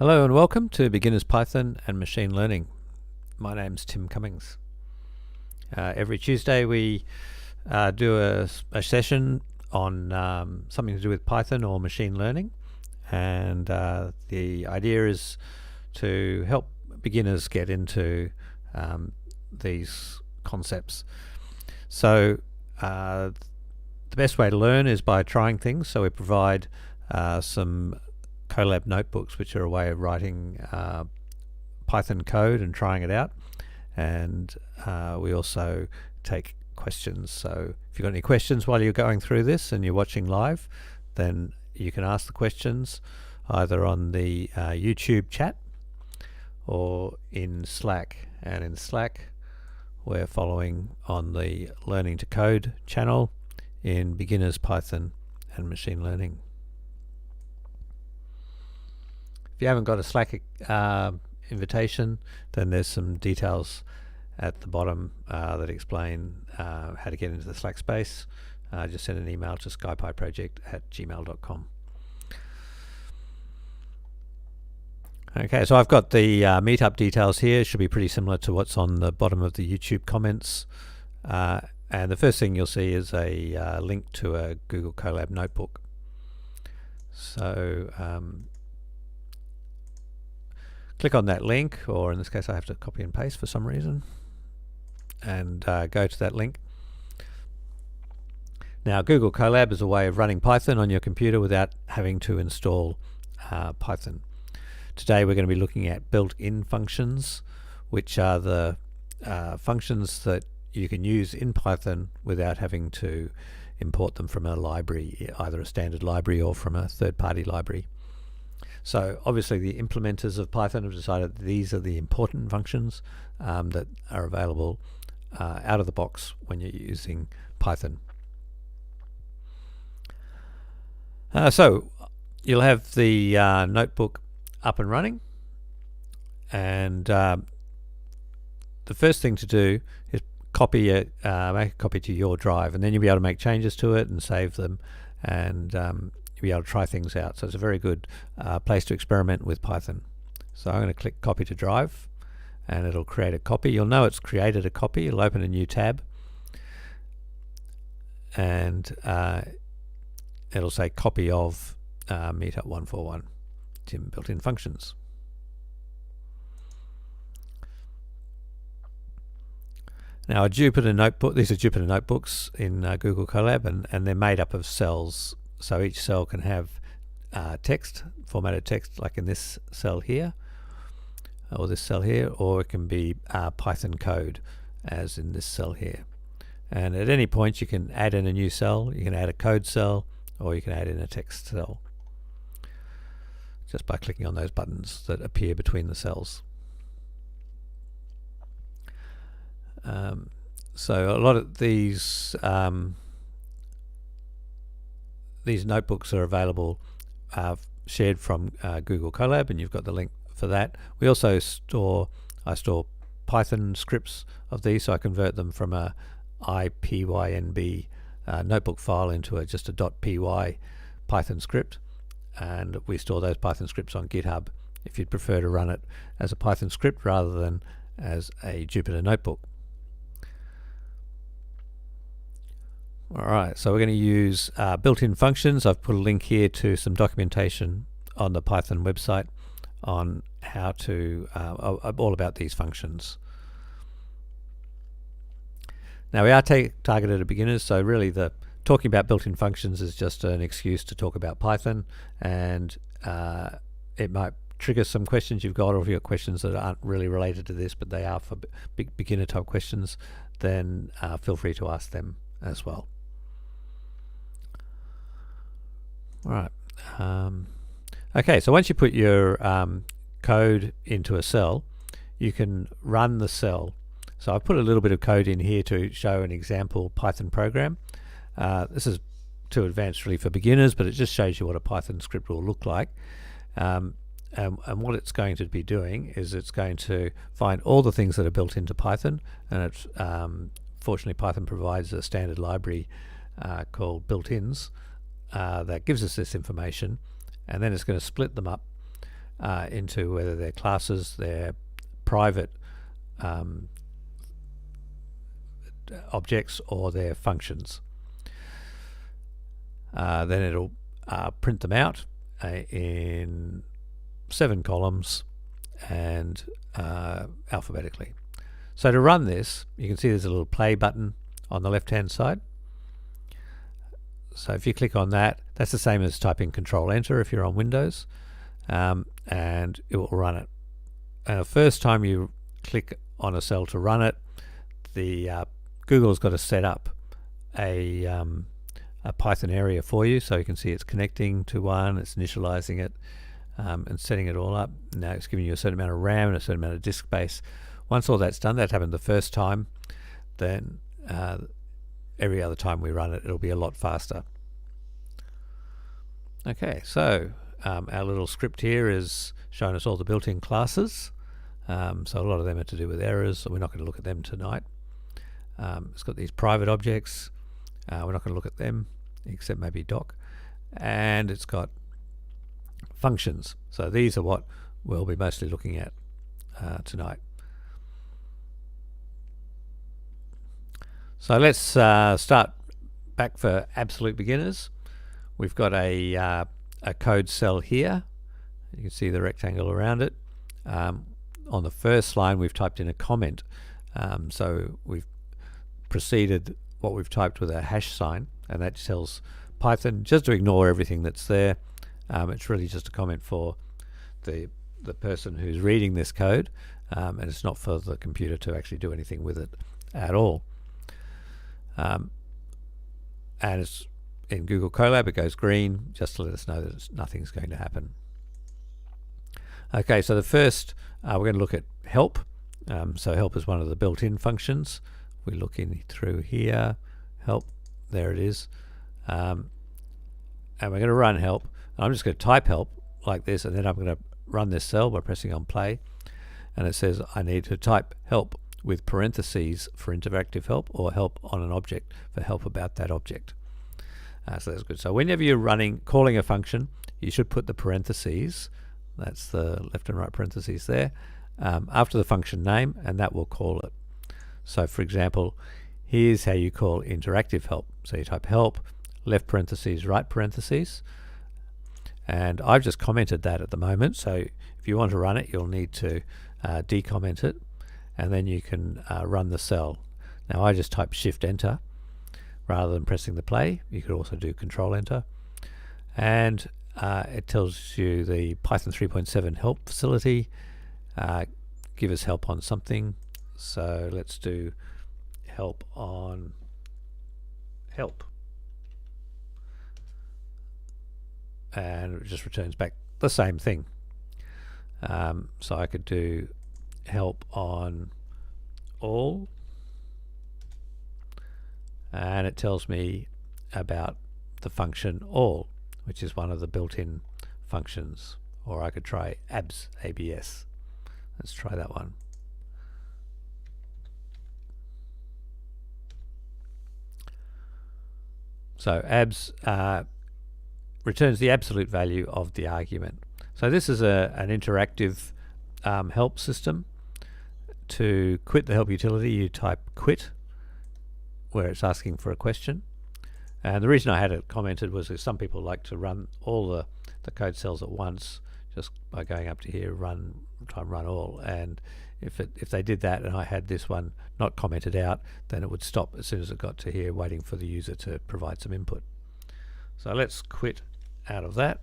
Hello and welcome to Beginners Python and Machine Learning. My name's Tim Cummings. Every Tuesday we do a session on something to do with Python or machine learning, and the idea is to help beginners get into these concepts. So the best way to learn is by trying things, so we provide some colab notebooks, which are a way of writing Python code and trying it out, and we also take questions. So if you've got any questions while you're going through this and you're watching live, then you can ask the questions either on the YouTube chat or in Slack. And in Slack we're following on the Learning to Code channel in Beginners Python and Machine Learning. If you haven't got a Slack invitation, then there's some details at the bottom that explain how to get into the Slack space. Just send an email to skypyproject@gmail.com. Okay, so I've got the meetup details here. It should be pretty similar to what's on the bottom of the YouTube comments. And the first thing you'll see is a link to a Google Colab notebook. So click on that link, or in this case I have to copy and paste for some reason, and go to that link. Now, Google Colab is a way of running Python on your computer without having to install Python. Today we're going to be looking at built-in functions, which are the functions that you can use in Python without having to import them from a library, either a standard library or from a third-party library. So obviously the implementers of Python have decided that these are the important functions that are available out of the box when you're using Python. So you'll have the notebook up and running, and the first thing to do is copy it, make a copy to your drive, and then you'll be able to make changes to it and save them, and be able to try things out. So it's a very good place to experiment with Python. So I'm going to click copy to drive, and it'll create a copy. You'll know it's created a copy. It'll open a new tab, and it'll say copy of meetup 141 Tim built-in functions. Now, a Jupyter notebook, these are Jupyter notebooks in Google Colab, and they're made up of cells. So each cell can have text, formatted text, like in this cell here, or this cell here, or it can be Python code, as in this cell here. And at any point you can add in a new cell, you can add a code cell, or you can add in a text cell, just by clicking on those buttons that appear between the cells. So a lot of these notebooks are available shared from Google Colab, and you've got the link for that. We also I store Python scripts of these, so I convert them from a IPYNB notebook file into just a .py Python script, and we store those Python scripts on GitHub if you'd prefer to run it as a Python script rather than as a Jupyter notebook. Alright, so we're going to use built-in functions. I've put a link here to some documentation on the Python website on how to, all about these functions. Now, we are targeted at beginners, so really talking about built-in functions is just an excuse to talk about Python, and it might trigger some questions you've got, or if you've got questions that aren't really related to this, but they are for beginner type questions, then feel free to ask them as well. Alright, okay, so once you put your code into a cell, you can run the cell. So I've put a little bit of code in here to show an example Python program. This is too advanced really for beginners, but it just shows you what a Python script will look like. And what it's going to be doing is it's going to find all the things that are built into Python, and it's fortunately Python provides a standard library called built-ins that gives us this information, and then it's going to split them up into whether they're classes, they're private objects, or they're functions. Then it'll print them out in 7 columns and alphabetically. So to run this, you can see there's a little play button on the left hand side. So if you click on that, that's the same as typing Control Enter if you're on Windows, and it will run it. And the first time you click on a cell to run it, the Google's got to set up a Python area for you, so you can see it's connecting to one, it's initializing it, and setting it all up. Now it's giving you a certain amount of RAM and a certain amount of disk space. Once all that's done, that happened the first time, then every other time we run it, it'll be a lot faster. Okay, so our little script here is showing us all the built-in classes. So a lot of them are to do with errors, so we're not going to look at them tonight. It's got these private objects. We're not going to look at them, except maybe doc. And it's got functions. So these are what we'll be mostly looking at tonight. So let's start back for absolute beginners. We've got a code cell here. You can see the rectangle around it. On the first line, we've typed in a comment. So we've preceded what we've typed with a hash sign, and that tells Python just to ignore everything that's there. It's really just a comment for the person who's reading this code, and it's not for the computer to actually do anything with it at all. And it's in Google Colab, it goes green just to let us know that nothing's going to happen. Okay, so the first we're going to look at help. So help is one of the built-in functions. We look in through here, help, there it is, and we're going to run help. I'm just going to type help like this, and then I'm going to run this cell by pressing on play, and it says I need to type help with parentheses for interactive help, or help on an object for help about that object. So that's good. So whenever you're calling a function, you should put the parentheses, that's the left and right parentheses there, after the function name, and that will call it. So for example, here's how you call interactive help. So you type help, left parentheses, right parentheses, and I've just commented that at the moment. So if you want to run it, you'll need to decomment it, and then you can run the cell. Now I just type Shift Enter rather than pressing the play. You could also do Control Enter, and it tells you the Python 3.7 help facility. Give us help on something. So let's do help on help, and it just returns back the same thing. So I could do help on all, and it tells me about the function all, which is one of the built-in functions. Or I could try abs. Let's try that one. So abs returns the absolute value of the argument. So this is an interactive help system. To quit the help utility, you type quit where it's asking for a question. And the reason I had it commented was that some people like to run all the code cells at once, just by going up to here, try and run all. And if they did that and I had this one not commented out, then it would stop as soon as it got to here, waiting for the user to provide some input. So let's quit out of that,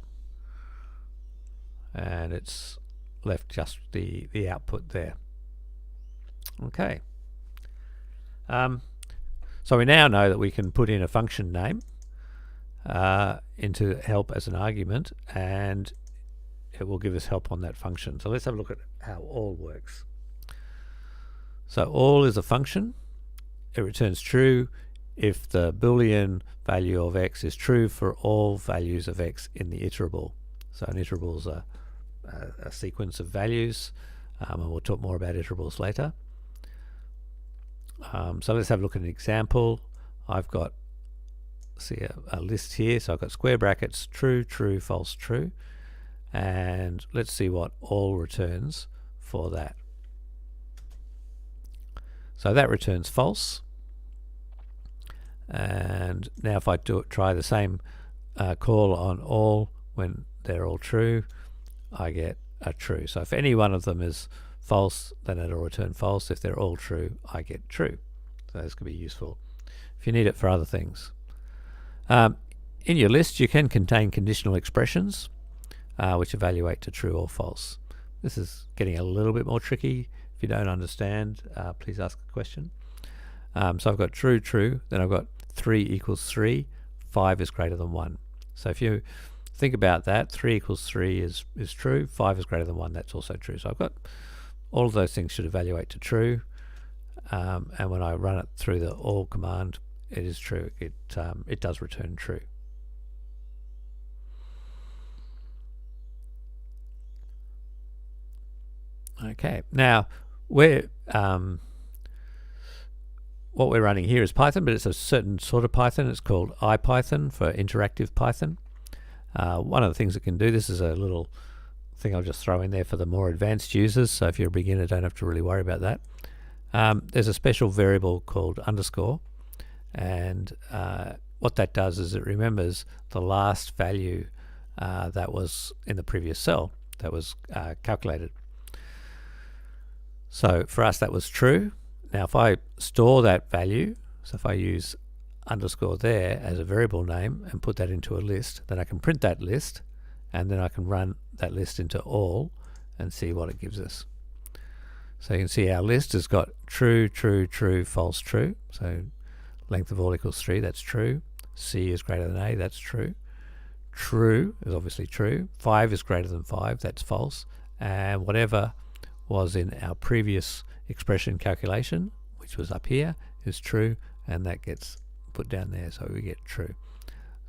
and it's left just the output there. Okay. So we now know that we can put in a function name into help as an argument, and it will give us help on that function. So let's have a look at how all works. So all is a function. It returns true if the Boolean value of x is true for all values of x in the iterable. So an iterable is a sequence of values, and we'll talk more about iterables later. So let's have a look at an example. I've got a list here. So I've got square brackets, true, true, false, true. and let's see what all returns for that. So that returns false. And now if I try the same call on all when they're all true, I get a true. So if any one of them is false, then it'll return false. If they're all true, I get true. So this could be useful if you need it for other things. In your list, you can contain conditional expressions which evaluate to true or false. This is getting a little bit more tricky. If you don't understand, please ask a question. So I've got true, true, then I've got 3 equals 3, 5 is greater than 1. So if you think about that, 3 equals 3 is true, 5 is greater than 1, that's also true. So I've got all of those things should evaluate to true, and when I run it through the all command, it is true. It does return true. Okay, now what we're running here is Python, but it's a certain sort of Python. It's called IPython for interactive Python. One of the things it can do, this is a little thing I'll just throw in there for the more advanced users, so if you're a beginner, don't have to really worry about that. There's a special variable called underscore, and what that does is it remembers the last value that was in the previous cell that was calculated. So for us that was true. Now if I store that value, so if I use underscore there as a variable name and put that into a list, then I can print that list, and then I can run that list into all and see what it gives us. So you can see our list has got true, true, true, false, true. So length of all equals 3, that's true. C is greater than A, that's true. True is obviously true. 5 is greater than 5, that's false. And whatever was in our previous expression calculation, which was up here, is true, and that gets put down there, so we get true.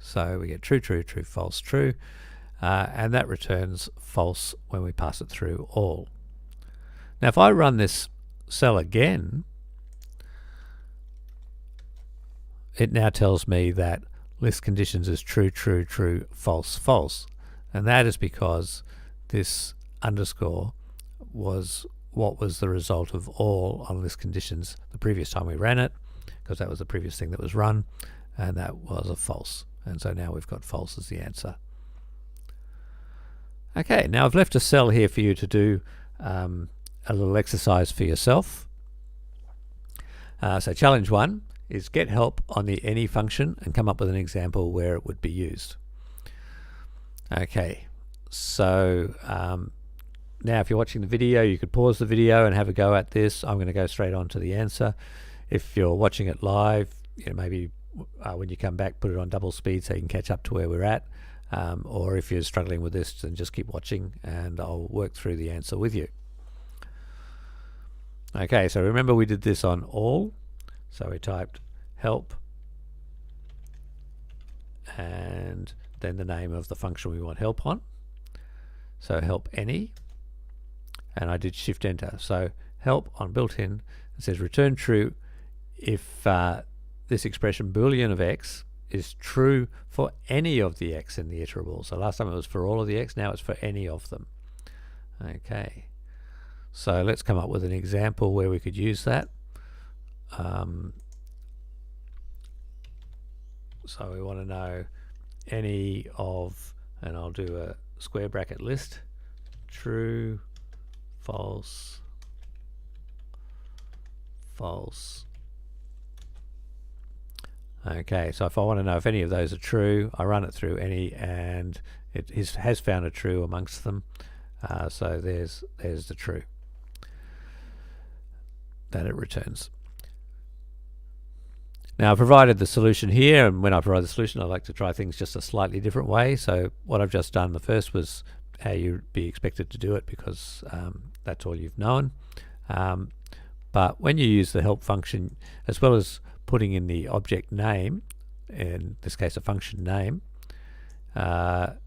So we get true, true, true, false, true, and that returns false when we pass it through all. Now if I run this cell again, it now tells me that list conditions is true, true, true, false, false, and that is because this underscore was what was the result of all on list conditions the previous time we ran it, because that was the previous thing that was run, and that was a false, and so now we've got false as the answer. Okay, now I've left a cell here for you to do a little exercise for yourself. So challenge 1 is get help on the any function and come up with an example where it would be used. Okay, so now if you're watching the video, you could pause the video and have a go at this. I'm going to go straight on to the answer. If you're watching it live, maybe when you come back, put it on double speed so you can catch up to where we're at. Or if you're struggling with this, then just keep watching and I'll work through the answer with you. Okay, so remember we did this on all. So we typed help and then the name of the function we want help on. So help any, and I did shift enter. So help on built-in, it says return true if this expression boolean of x is true for any of the x in the iterable. So last time it was for all of the x, now it's for any of them. Okay, so let's come up with an example where we could use that. So we want to know any of, and I'll do a square bracket list, true, false, false. Okay, so if I want to know if any of those are true, I run it through any, and it has found a true amongst them. So there's the true that it returns. Now I've provided the solution here, and when I provide the solution I like to try things just a slightly different way. So what I've just done, the first was how you'd be expected to do it, because that's all you've known. But when you use the help function, as well as putting in the object name, in this case a function name, and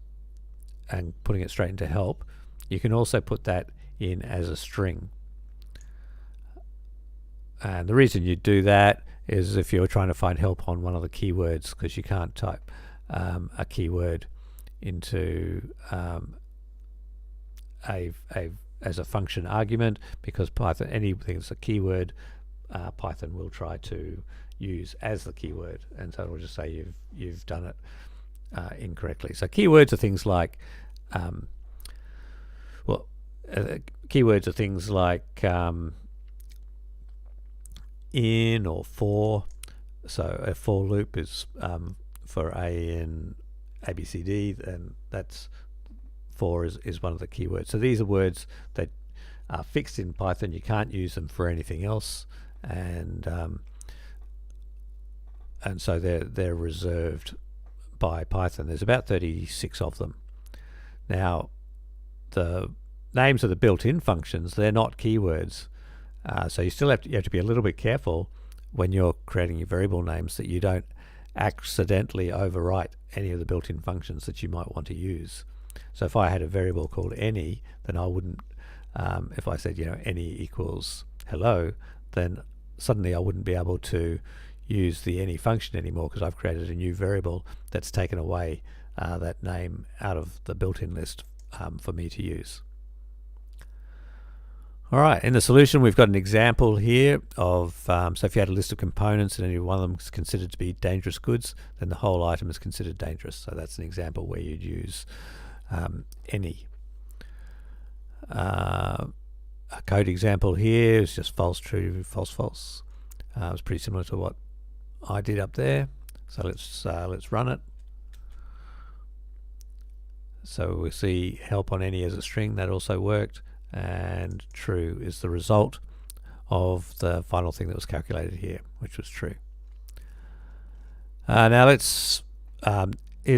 putting it straight into help, you can also put that in as a string. And the reason you do that is if you're trying to find help on one of the keywords, because you can't type a keyword into as a function argument, because Python, anything that's a keyword, Python will try to use as the keyword, and so it will just say you've done it incorrectly. So keywords are things like keywords are things like in or for. So a for loop is for A in ABCD, and that's for is one of the keywords. So these are words that are fixed in Python. You can't use them for anything else, and so they're reserved by Python. There's about 36 of them. Now, the names of the built-in functions, they're not keywords, so you have to be a little bit careful when you're creating your variable names that you don't accidentally overwrite any of the built-in functions that you might want to use. So if I had a variable called any, then I wouldn't, if I said, any equals hello, then suddenly I wouldn't be able to use the any function anymore, because I've created a new variable that's taken away that name out of the built-in list for me to use. All right, in the solution we've got an example here of, so if you had a list of components and any one of them is considered to be dangerous goods, then the whole item is considered dangerous. So that's an example where you'd use any. A code example here is just false, true, false, false. It's pretty similar to what I did up there. So let's run it. So we'll see help on any as a string. That also worked. And true is the result of the final thing that was calculated here, which was true. Now here's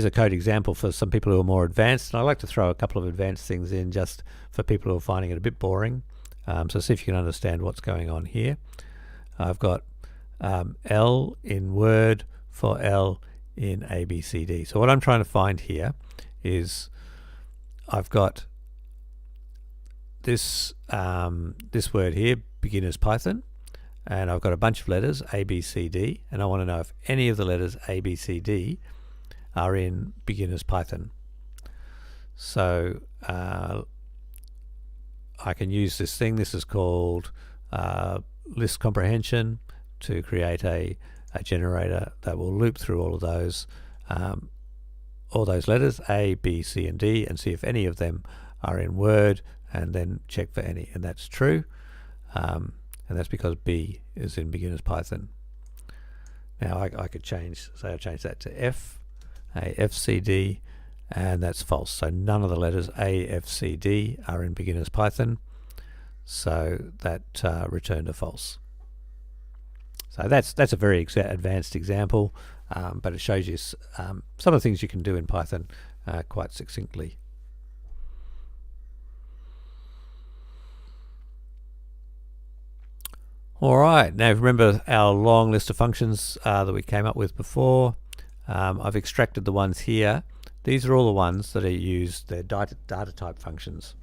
a code example for some people who are more advanced, and I like to throw a couple of advanced things in just for people who are finding it a bit boring. So see if you can understand what's going on here. I've got L in Word for L in ABCD. So what I'm trying to find here is I've got this word here, beginner's Python, and I've got a bunch of letters A, B, C, D, and I want to know if any of the letters A, B, C, D are in beginner's Python. So I can use this thing. This is called list comprehension, to create a generator that will loop through all those letters A, B, C, and D, and see if any of them are in Word, and then check for any, and that's true, and that's because B is in beginner's Python. Now I could change that to F, A, F, C, D, and that's false. So none of the letters A, F, C, D are in beginner's Python, so that returned a false. So that's a very advanced example, but it shows you some of the things you can do in Python quite succinctly. All right, now remember our long list of functions that we came up with before. I've extracted the ones here. These are all the ones that are used, they're data type functions.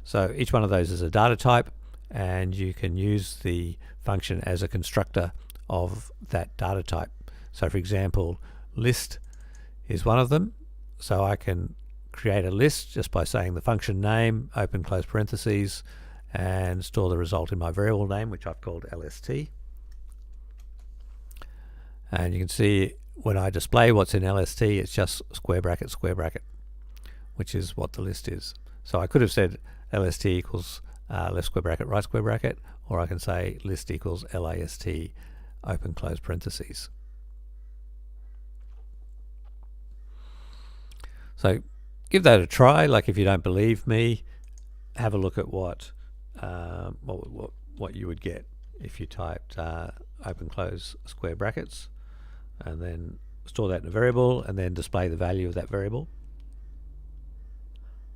So each one of those is a data type, and you can use the function as a constructor of that data type. So for example, list is one of them. So I can create a list just by saying the function name, open close parentheses, and store the result in my variable name, which I've called LST. And you can see when I display what's in LST, it's just square bracket, which is what the list is. So I could have said LST equals left square bracket, right square bracket, or I can say list equals LAST, open close parentheses. So give that a try. Like, if you don't believe me, have a look at what you would get if you typed open close square brackets, and then store that in a variable, and then display the value of that variable,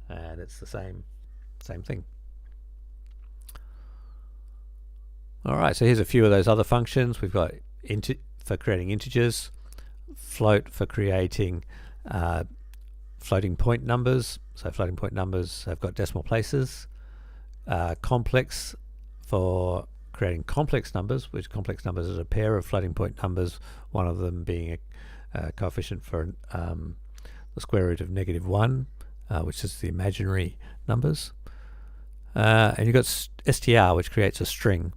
and it's the same thing. All right, so here's a few of those other functions. We've got int for creating integers, float for creating floating point numbers. So floating point numbers have got decimal places. Complex for creating complex numbers, which complex numbers is a pair of floating point numbers, one of them being a coefficient for the square root of -1, which is the imaginary numbers. and you've got str, which creates a string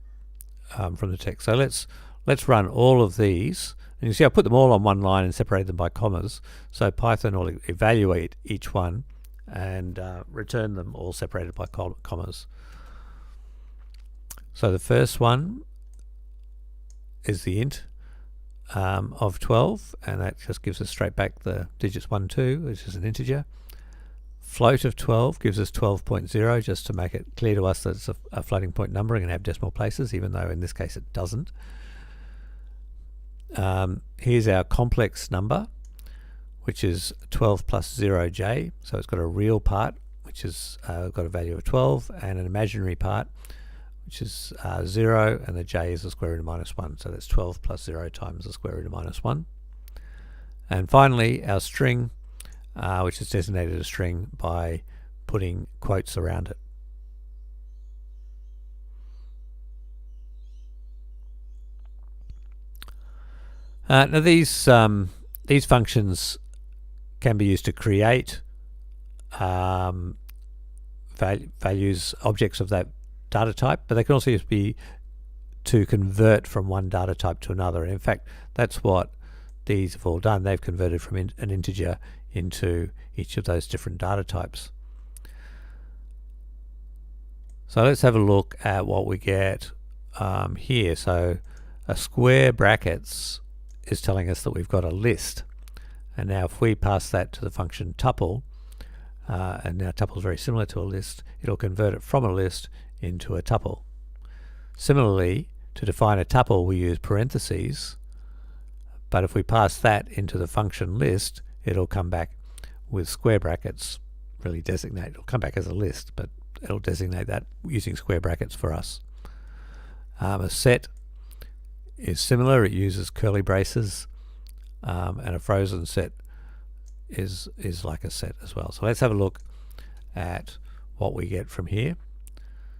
from the text. So let's run all of these, and you see I put them all on one line and separated them by commas. So Python will evaluate each one and return them all separated by commas. So the first one is the int of 12, and that just gives us straight back the digits 1, 2, which is an integer. Float of 12 gives us 12.0, just to make it clear to us that it's a floating point number and can have decimal places, even though in this case it doesn't. Here's our complex number, which is 12 plus 0j, so it's got a real part, which has got a value of 12, and an imaginary part, which is 0, and the j is the square root of minus 1, so that's 12 plus 0 times the square root of minus 1. And finally, our string, which is designated a string by putting quotes around it. Now these functions can be used to create values, objects of that data type, but they can also be to convert from one data type to another. And in fact, that's what these have all done. They've converted from an integer into each of those different data types. So let's have a look at what we get here. So a square brackets is telling us that we've got a list, and now if we pass that to the function tuple, and now tuple is very similar to a list, it'll convert it from a list into a tuple. Similarly, to define a tuple we use parentheses, but if we pass that into the function list, it'll come back with square brackets, really designate, it'll come back as a list, but it'll designate that using square brackets for us. A set is similar, it uses curly braces, and a frozen set is like a set as well. So let's have a look at what we get from here.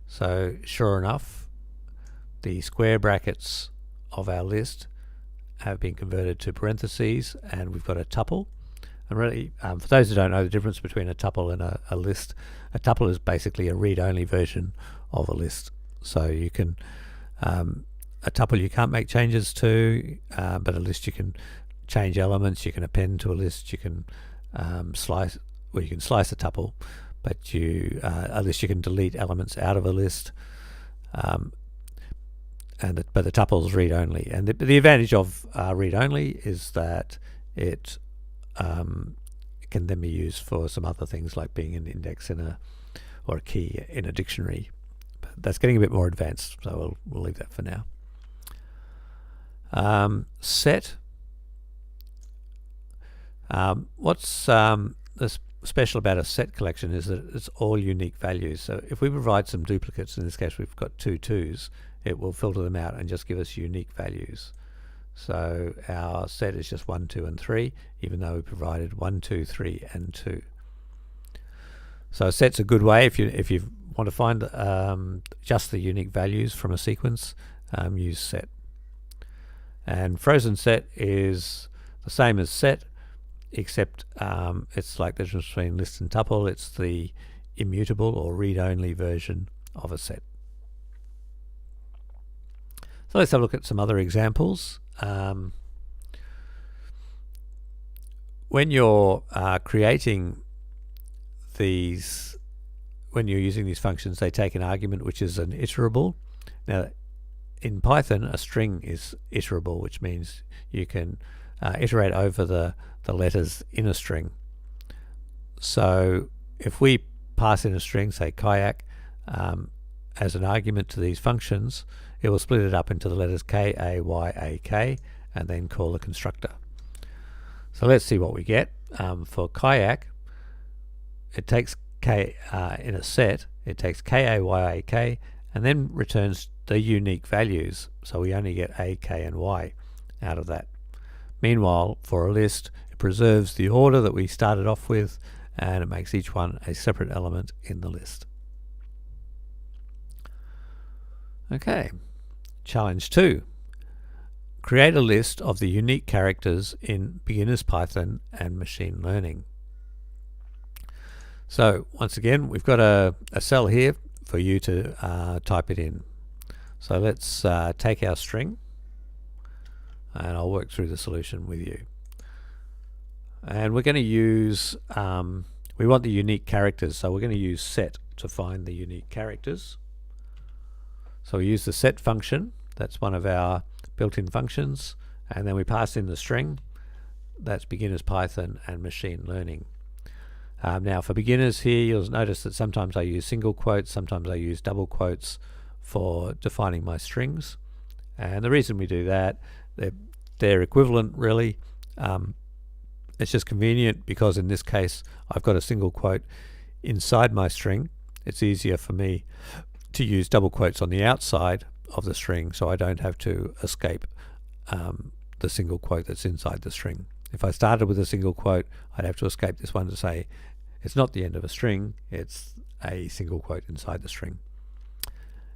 So sure enough, the square brackets of our list have been converted to parentheses, and we've got a tuple. And really, for those who don't know the difference between a tuple and a list, a tuple is basically a read-only version of a list. So you can a tuple you can't make changes to, but a list you can change elements, you can append to a list, you can slice, well, you can slice a tuple, but a list you can delete elements out of a list, but the tuple is read-only. And the advantage of read-only is that it can then be used for some other things like being an index or a key in a dictionary. But that's getting a bit more advanced, so we'll leave that for now. Set. What's special about a set collection is that it's all unique values. So if we provide some duplicates, in this case we've got 2 2s, it will filter them out and just give us unique values. So our set is just 1, 2, and 3, even though we provided 1, 2, 3, and 2. So a set's a good way if you want to find just the unique values from a sequence. Use set. And frozen set is the same as set, except it's like the difference between list and tuple. It's the immutable or read-only version of a set. So let's have a look at some other examples. When you're creating these, when you're using these functions, they take an argument which is an iterable. Now, in Python, a string is iterable, which means you can iterate over the letters in a string. So if we pass in a string, say kayak, as an argument to these functions, it will split it up into the letters K, A, Y, A, K, and then call the constructor. So let's see what we get. For kayak, it takes K in a set, it takes K, A, Y, A, K, and then returns the unique values. So we only get A, K, and Y out of that. Meanwhile, for a list, it preserves the order that we started off with, and it makes each one a separate element in the list. Okay, challenge 2. Create a list of the unique characters in beginner's Python and machine learning. So once again, we've got a cell here for you to type it in. So let's take our string, and I'll work through the solution with you. And we're going to use, we want the unique characters, so we're going to use set to find the unique characters. So we use the set function, that's one of our built-in functions, and then we pass in the string, that's beginners Python and machine learning. Now for beginners here, you'll notice that sometimes I use single quotes, sometimes I use double quotes for defining my strings. And the reason we do that, they're equivalent really. It's just convenient because in this case I've got a single quote inside my string. It's easier for me to use double quotes on the outside of the string, so I don't have to escape the single quote that's inside the string. If I started with a single quote, I'd have to escape this one to say it's not the end of a string, it's a single quote inside the string.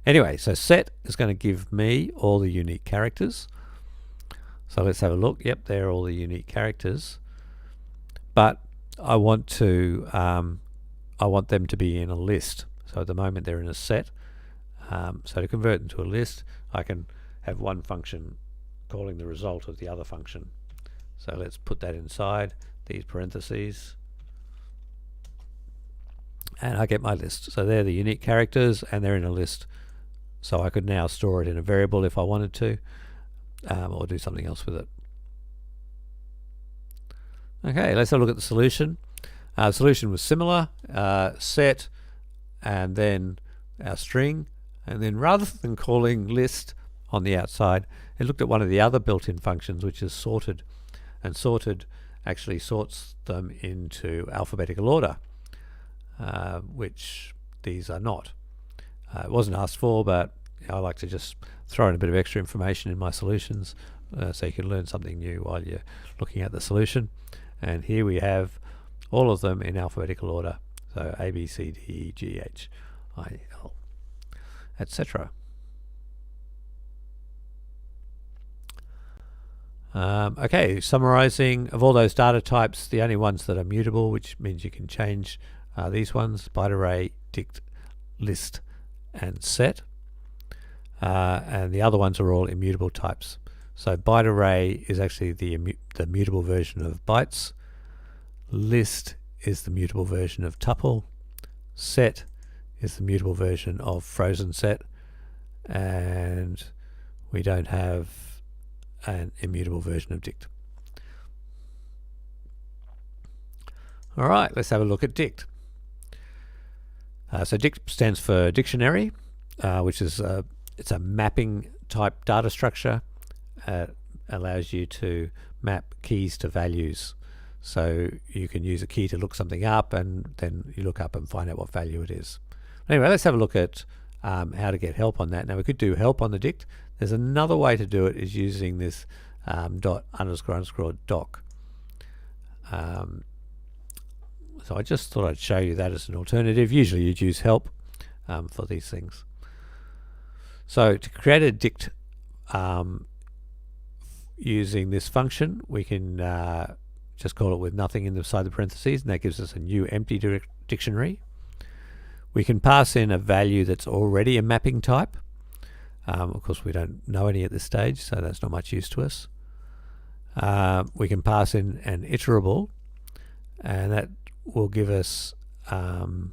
Anyway, so set is going to give me all the unique characters. So let's have a look. Yep, they're all the unique characters. But I want them to be in a list. So at the moment they're in a set. So to convert them to a list, I can have one function calling the result of the other function. So let's put that inside these parentheses, and I get my list. So they're the unique characters and they're in a list. So I could now store it in a variable if I wanted to, or do something else with it. Okay, let's have a look at the solution. The solution was similar, set and then our string, and then rather than calling list on the outside, it looked at one of the other built-in functions, which is sorted, and sorted actually sorts them into alphabetical order, which these are not. It wasn't asked for, but I like to just throw in a bit of extra information in my solutions so you can learn something new while you're looking at the solution. And here we have all of them in alphabetical order, so A, B, C, D, E, G, H, I, L, etc. Okay, summarizing, of all those data types, the only ones that are mutable, which means you can change, are these ones: byte array, dict, list, and set. And the other ones are all immutable types. So byte array is actually the mutable version of bytes. List is the mutable version of tuple. Set is the mutable version of frozen set. And we don't have an immutable version of dict. All right, let's have a look at dict. So dict stands for dictionary, which is it's a mapping type data structure. Allows you to map keys to values. So you can use a key to look something up, and then you look up and find out what value it is. Anyway, let's have a look at how to get help on that. Now we could do help on the dict. There's another way to do it, is using this dot __ doc. So I just thought I'd show you that as an alternative. Usually you'd use help for these things. So to create a dict using this function, we can just call it with nothing inside the parentheses, and that gives us a new empty dictionary. We can pass in a value that's already a mapping type. Of course, we don't know any at this stage, so that's not much use to us. We can pass in an iterable, and that will give us the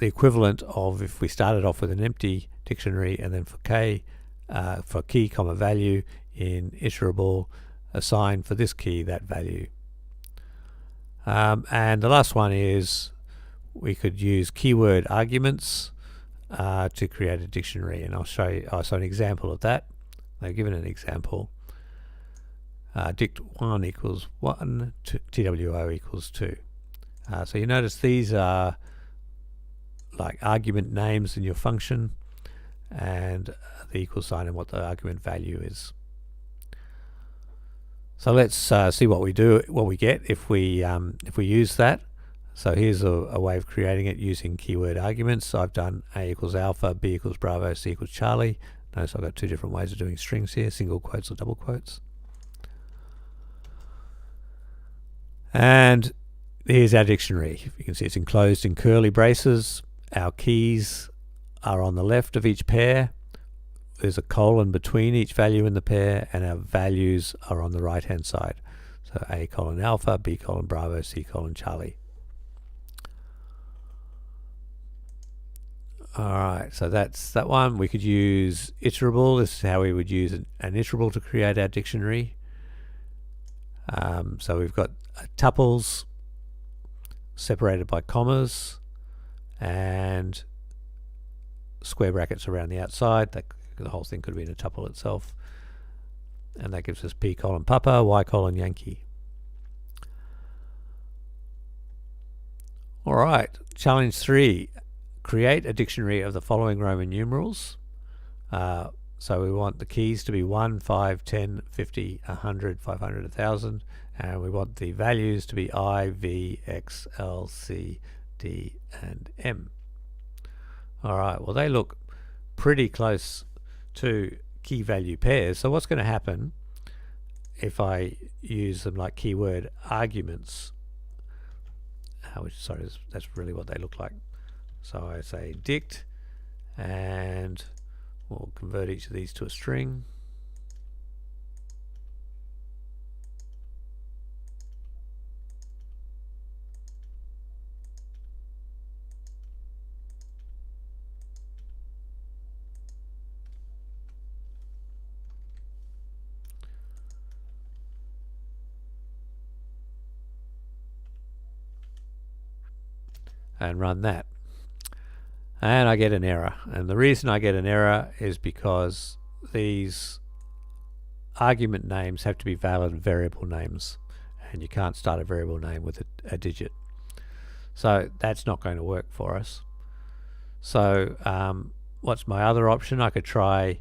equivalent of if we started off with an empty dictionary, and then for key comma value in iterable, assign for this key that value. And the last one is we could use keyword arguments to create a dictionary, and I'll show you an example of that. They've given an example. Dict1 equals 1, TWO equals 2. So you notice these are like argument names in your function, and the equal sign and what the argument value is. So let's see what we get if we use that. So here's a way of creating it using keyword arguments. I've done A equals alpha, B equals bravo, C equals Charlie. Notice I've got two different ways of doing strings here, single quotes or double quotes. And here's our dictionary. You can see it's enclosed in curly braces, our keys are on the left of each pair. There's a colon between each value in the pair, and our values are on the right hand side. So A colon alpha, B colon bravo, C colon Charlie. Alright, so that's that one. We could use iterable. This is how we would use an iterable to create our dictionary. So we've got tuples separated by commas and square brackets around the outside. The whole thing could be in a tuple itself. And that gives us P colon Papa, Y colon Yankee. Alright, challenge 3. Create a dictionary of the following Roman numerals. So we want the keys to be 1, 5, 10, 50, 100, 500, 1000. And we want the values to be I, V, X, L, C, D, and M. Alright, well they look pretty close to key value pairs. So what's going to happen if I use them like keyword arguments? Sorry, that's really what they look like. So I say dict, and we'll convert each of these to a string. And run that. And I get an error. And the reason I get an error is because these argument names have to be valid variable names. And you can't start a variable name with a digit. So that's not going to work for us. So what's my other option? I could try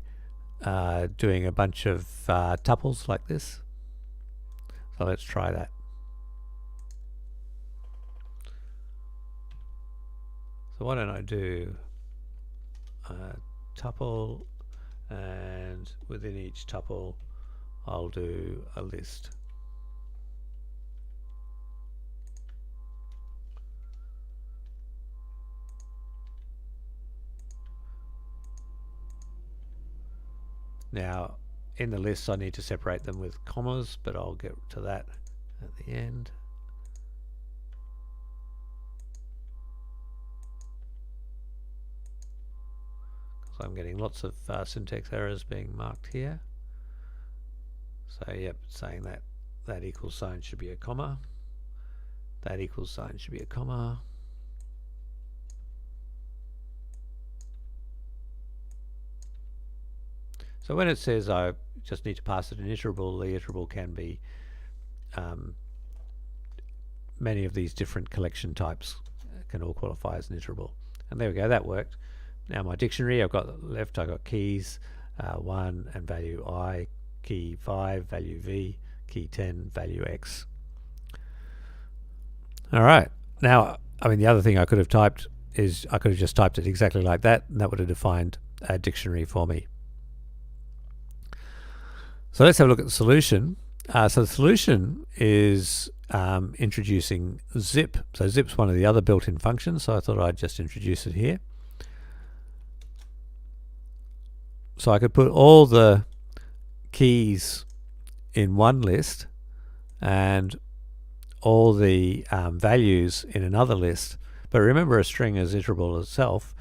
doing a bunch of tuples like this. So let's try that. So why don't I do a tuple, and within each tuple I'll do a list. Now in the lists I need to separate them with commas, but I'll get to that at the end. I'm getting lots of syntax errors being marked here. So yep, saying that equals sign should be a comma. That equals sign should be a comma. So when it says I just need to pass it an iterable, the iterable can be many of these different collection types can all qualify as an iterable. And there we go, that worked. Now my dictionary, I've got left, I've got keys 1 and value I, key 5, value V, key 10, value X. Alright, now I mean the other thing I could have typed is I could have just typed it exactly like that, and that would have defined a dictionary for me. So let's have a look at the solution. So the solution is introducing zip. So zip's one of the other built-in functions, so I thought I'd just introduce it here. So I could put all the keys in one list and all the values in another list. But remember, a string is iterable itself,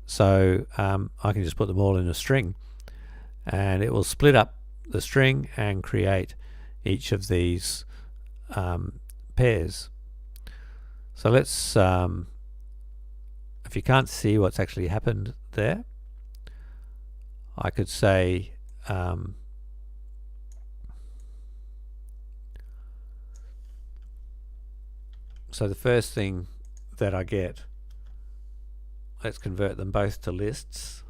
so I can just put them all in a string, and it will split up the string and create each of these pairs. So let's, if you can't see what's actually happened there, I could say so the first thing that I get, let's convert them both to lists.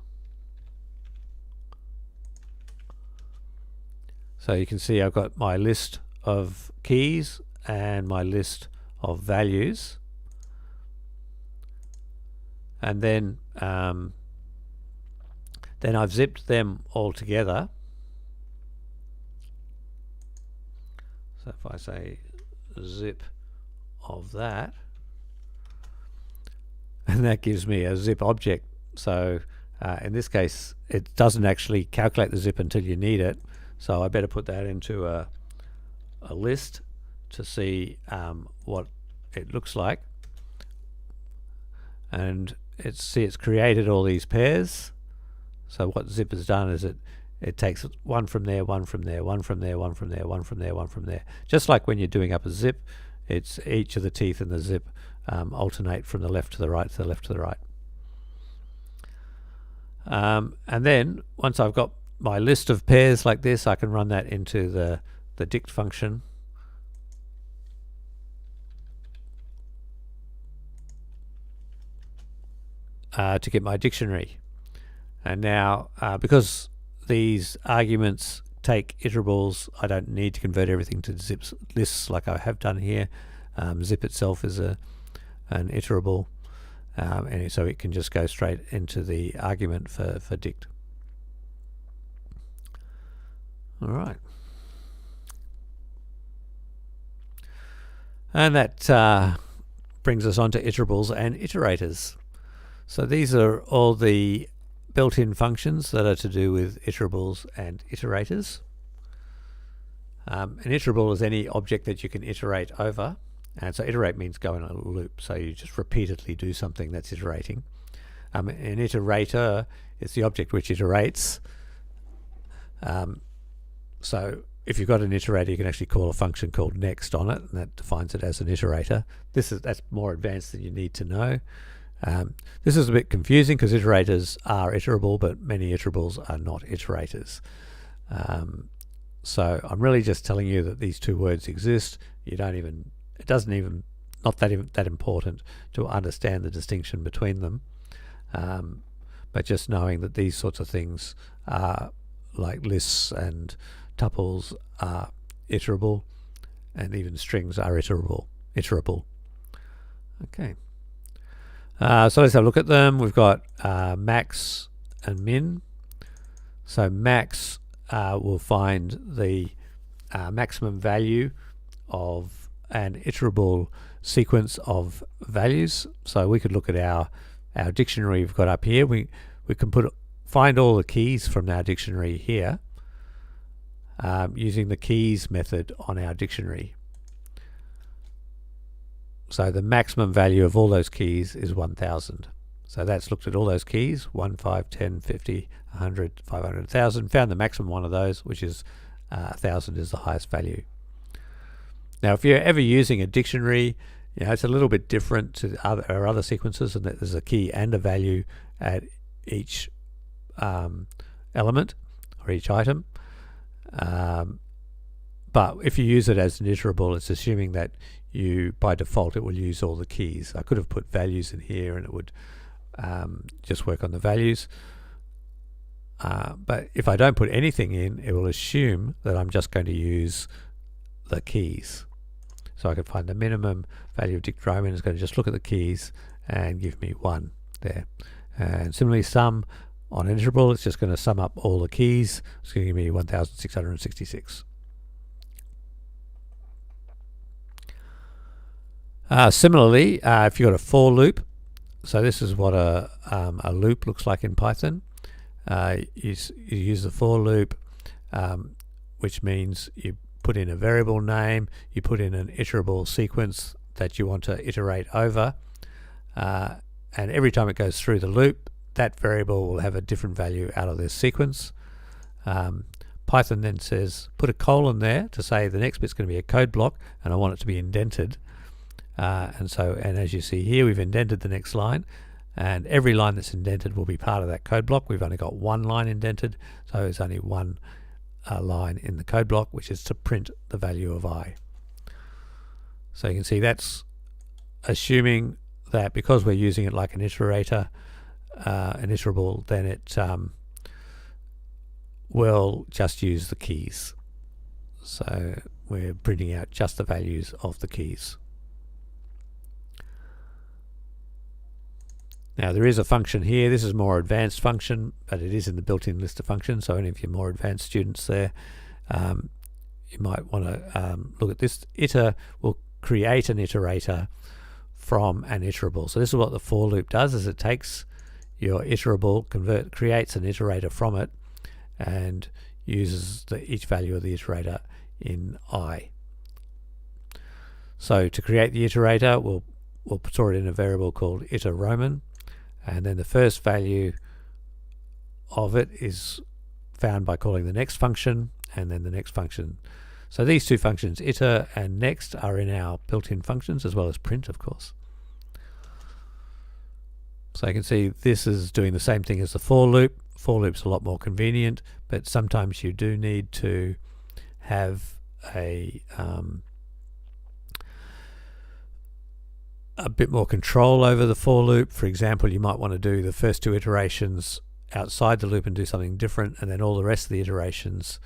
So you can see I've got my list of keys and my list of values, and then I've zipped them all together. So if I say zip of that, and that gives me a zip object. So in this case, it doesn't actually calculate the zip until you need it. So I better put that into a list to see what it looks like. And it's created all these pairs. So what zip has done is it takes one from there, one from there, one from there, one from there, one from there, one from there. Just like when you're doing up a zip, it's each of the teeth in the zip alternate from the left to the right to the left to the right. And then once I've got my list of pairs like this, I can run that into the dict function. To get my dictionary. And now because these arguments take iterables, I don't need to convert everything to zip lists like I have done here. Zip itself is an iterable, and so it can just go straight into the argument for dict. All right. And that brings us on to iterables and iterators. So these are all the built-in functions that are to do with iterables and iterators. An iterable is any object that you can iterate over. And so iterate means go in a loop. So you just repeatedly do something that's iterating. An iterator is the object which iterates. So if you've got an iterator, you can actually call a function called next on it, and that defines it as an iterator. That's more advanced than you need to know. This is a bit confusing because iterators are iterable, but many iterables are not iterators. So I'm really just telling you that these two words exist. It doesn't even not that important to understand the distinction between them. But just knowing that these sorts of things are like lists and tuples are iterable, and even strings are iterable. Okay. So let's have a look at them. We've got max and min. So max will find the maximum value of an iterable sequence of values. So we could look at our dictionary we've got up here. We can find all the keys from our dictionary here using the keys method on our dictionary. So the maximum value of all those keys is 1000. So that's looked at all those keys, 1, 5, 10, 50, 100, 500, 1000, found the maximum one of those, which is 1000 is the highest value. Now if you're ever using a dictionary, it's a little bit different to our other sequences, and that there's a key and a value at each element or each item. But if you use it as an iterable, it's assuming that by default it will use all the keys. I could have put values in here and it would just work on the values. But if I don't put anything in, it will assume that I'm just going to use the keys. So I can find the minimum value of dict Roman is going to just look at the keys and give me 1 there. And similarly, sum on an iterable, it's just going to sum up all the keys. It's going to give me 1666. Similarly, if you've got a for loop, so this is what a loop looks like in Python. You use the for loop, which means you put in a variable name, you put in an iterable sequence that you want to iterate over, and every time it goes through the loop, that variable will have a different value out of this sequence. Python then says put a colon there to say the next bit's going to be a code block and I want it to be indented. And as you see here, we've indented the next line, and every line that's indented will be part of that code block. We've only got one line indented, so it's only one line in the code block, which is to print the value of I. So you can see that's assuming that because we're using it like an iterator, an iterable, then it will just use the keys. So we're printing out just the values of the keys. Now there is a function here. This is a more advanced function, but it is in the built-in list of functions. So any of your more advanced students there, you might want to look at this. Iter will create an iterator from an iterable. So this is what the for loop does, is it takes your iterable, creates an iterator from it, and uses each value of the iterator in I. So to create the iterator, we'll store it in a variable called iter Roman, and then the first value of it is found by calling the next function, and then the next function. So these two functions, iter and next, are in our built-in functions, as well as print, of course. So you can see this is doing the same thing as the for loop. For loop's a lot more convenient, but sometimes you do need to have a bit more control over the for loop. For example, you might want to do the first two iterations outside the loop and do something different, and then all the rest of the iterations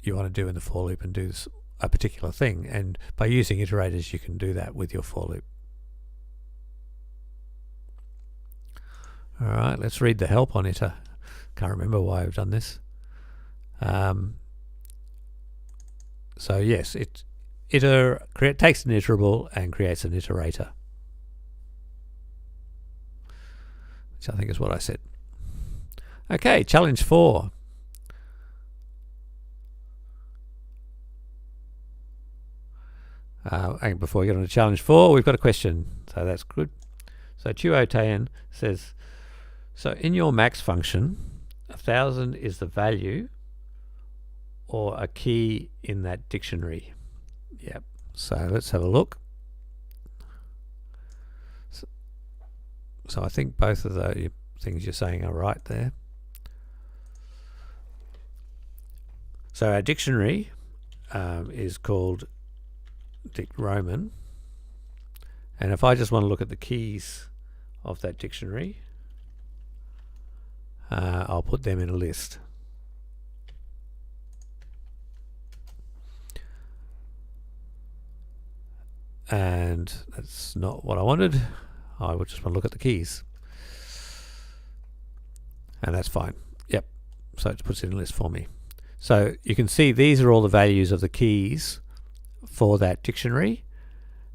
you want to do in the for loop and do a particular thing. And by using iterators, you can do that with your for loop. All right, let's read the help on iter. Can't remember why I've done this. So yes, iter takes an iterable and creates an iterator, which I think is what I said. Okay, challenge 4. And before we get on to challenge 4, we've got a question, so that's good. So Chuo says, so in your max function, 1000 is the value or a key in that dictionary. Yep. So let's have a look. So I think both of the things you're saying are right there. So our dictionary is called Dict Roman, and if I just want to look at the keys of that dictionary, I'll put them in a list. And that's not what I wanted. I would just want to look at the keys, and that's fine. Yep, so it puts it in a list for me. So you can see these are all the values of the keys for that dictionary,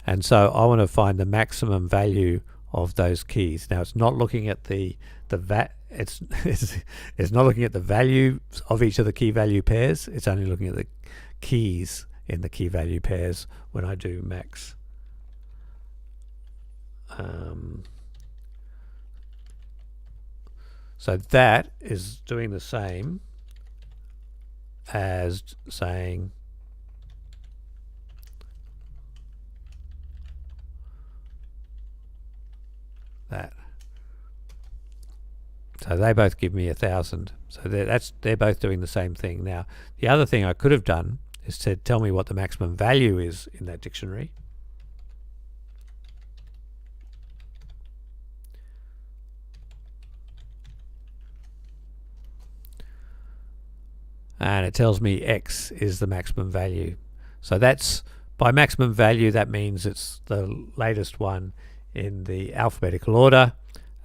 and so I want to find the maximum value of those keys. Now it's not looking at it's not looking at the value of each of the key value pairs. It's only looking at the keys in the key value pairs when I do max. So that is doing the same as saying that. So they both give me 1000. So they're both doing the same thing. Now, the other thing I could have done is said, tell me what the maximum value is in that dictionary. And it tells me X is the maximum value. So that's, by maximum value, that means it's the latest one in the alphabetical order.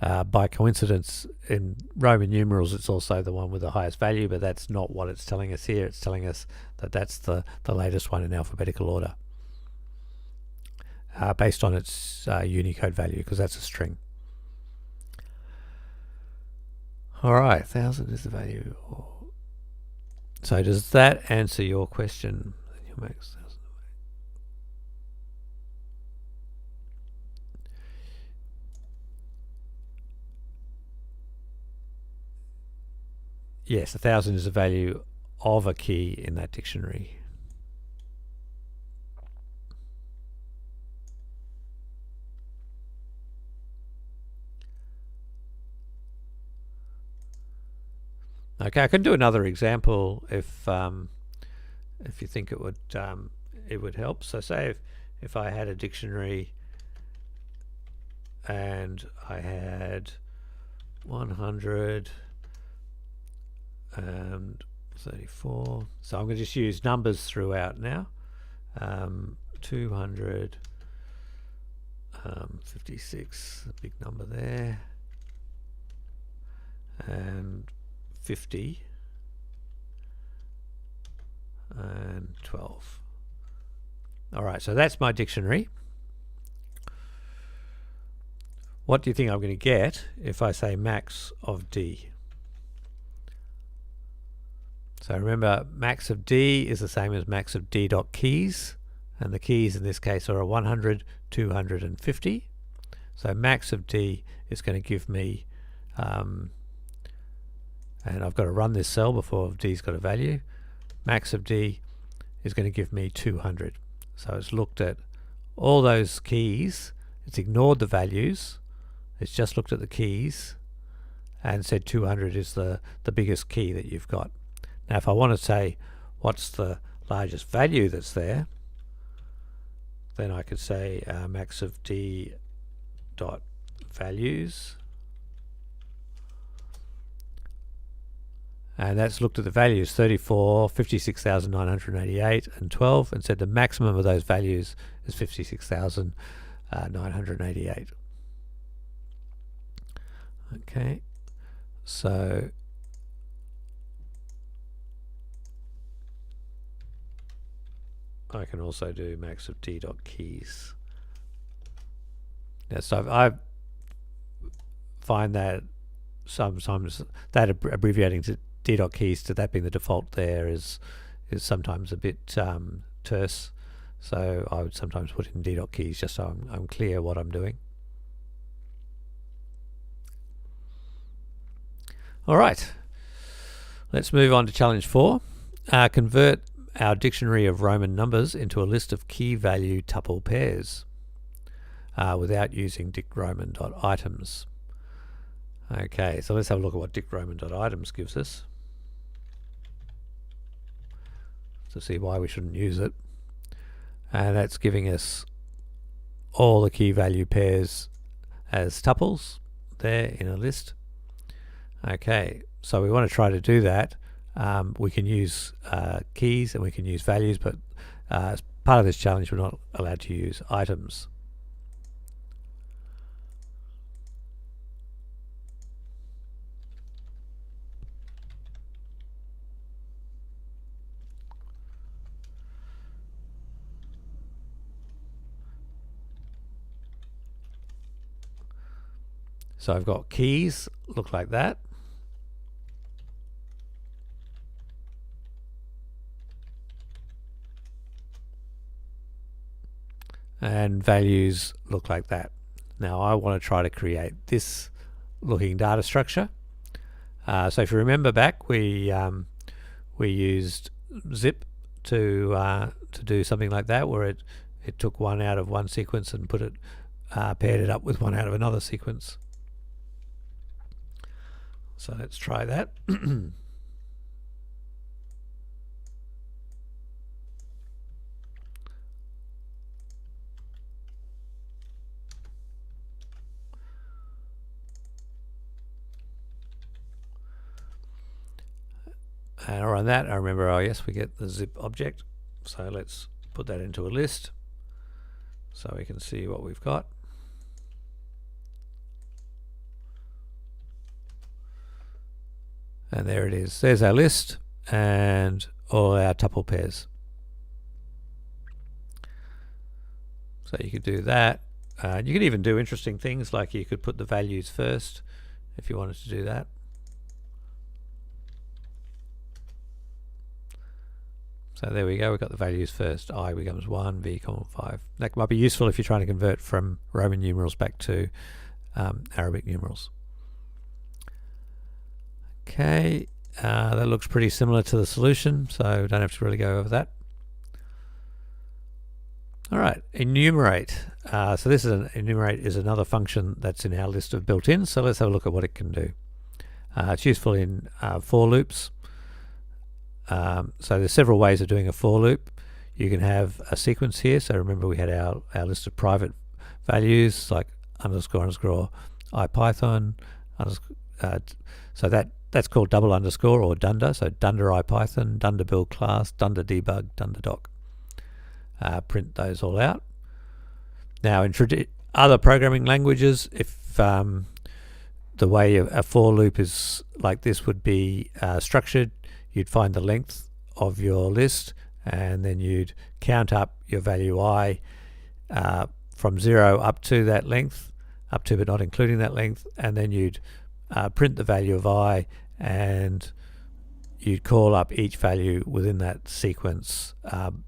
By coincidence, in Roman numerals, it's also the one with the highest value, but that's not what it's telling us here. It's telling us that that's the latest one in alphabetical order, based on its Unicode value, because that's a string. All right, 1000 is the value. So does that answer your question? Yes, 1000 is the value of a key in that dictionary. Okay, I can do another example if you think it would help. So say if I had a dictionary and I had 100 and 34. So I'm going to just use numbers throughout now. 200, 56, a big number there, and 50 and 12. All right, so that's my dictionary. what do you think I'm going to get if I say max of D? So remember, max of D is the same as max of D dot keys, and the keys in this case are 100, 250. So max of D is going to give me, and I've got to run this cell before D's got a value. Max of D is going to give me 200. So it's looked at all those keys, it's ignored the values, it's just looked at the keys and said 200 is the biggest key that you've got. Now if I want to say what's the largest value that's there, then I could say max of D dot values, and that's looked at the values 34, 56,988 and 12 and said the maximum of those values is 56,988. Okay, so I can also do max of D dot keys. Yeah, so I find that sometimes that abbreviating to D dot keys to that being the default there is sometimes a bit terse. So I would sometimes put in D dot keys just so I'm clear what I'm doing. All right, let's move on to challenge 4. Convert our dictionary of Roman numbers into a list of key value tuple pairs without using dictroman.items. Okay, so let's have a look at what dictroman.items gives us to see why we shouldn't use it. And that's giving us all the key value pairs as tuples there in a list. Okay, so we want to try to do that. We can use keys and we can use values, but as part of this challenge we're not allowed to use items. So I've got keys, look like that. And values look like that. Now I want to try to create this looking data structure. So if you remember back, we used zip to do something like that, where it took one out of one sequence and put it paired it up with one out of another sequence. So let's try that. And around that, I remember, oh yes, we get the zip object. So let's put that into a list so we can see what we've got. And there it is. There's our list and all our tuple pairs. So you could do that. You could even do interesting things, like you could put the values first if you wanted to do that. So there we go, we've got the values first. I becomes 1, V, 5. That might be useful if you're trying to convert from Roman numerals back to Arabic numerals. Okay, that looks pretty similar to the solution, so don't have to really go over that. All right, enumerate. So this is enumerate is another function that's in our list of built-in. So let's have a look at what it can do. It's useful in for loops. So there's several ways of doing a for loop. You can have a sequence here. So remember we had our list of private values like underscore IPython. So that's called double underscore or dunder. So dunder IPython, dunder build class, dunder debug, dunder doc. Print those all out. Now in other programming languages, if the way a for loop is like this would be structured, you'd find the length of your list and then you'd count up your value I from 0 up to that length, up to but not including that length, and then you'd print the value of I, and you'd call up each value within that sequence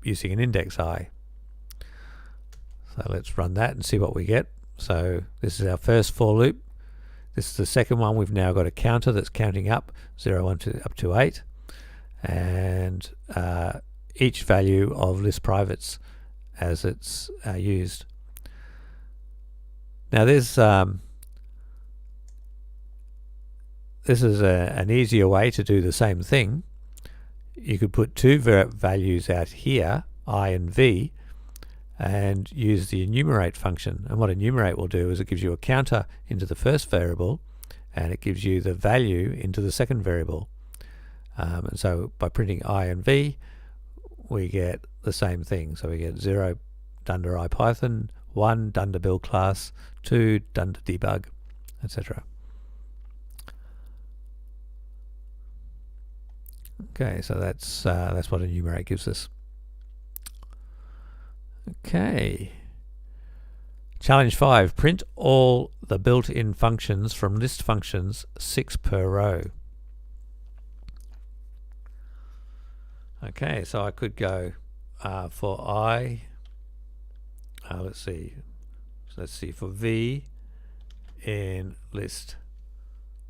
using an index I. So let's run that and see what we get. So this is our first for loop. This is the second one. We've now got a counter that's counting up 0, 1, 2, up to 8, and each value of list privates as it's used. Now this is an easier way to do the same thing. You could put two values out here, I and V, and use the enumerate function. And what enumerate will do is it gives you a counter into the first variable, and it gives you the value into the second variable. And so by printing I and V, we get the same thing. So we get 0 done to IPython, 1 done to build class, 2 done to debug, etc. Okay, so that's what enumerate gives us. Okay. Challenge 5, print all the built-in functions from list functions 6 per row. Okay, so I could go for I, let's see for V in list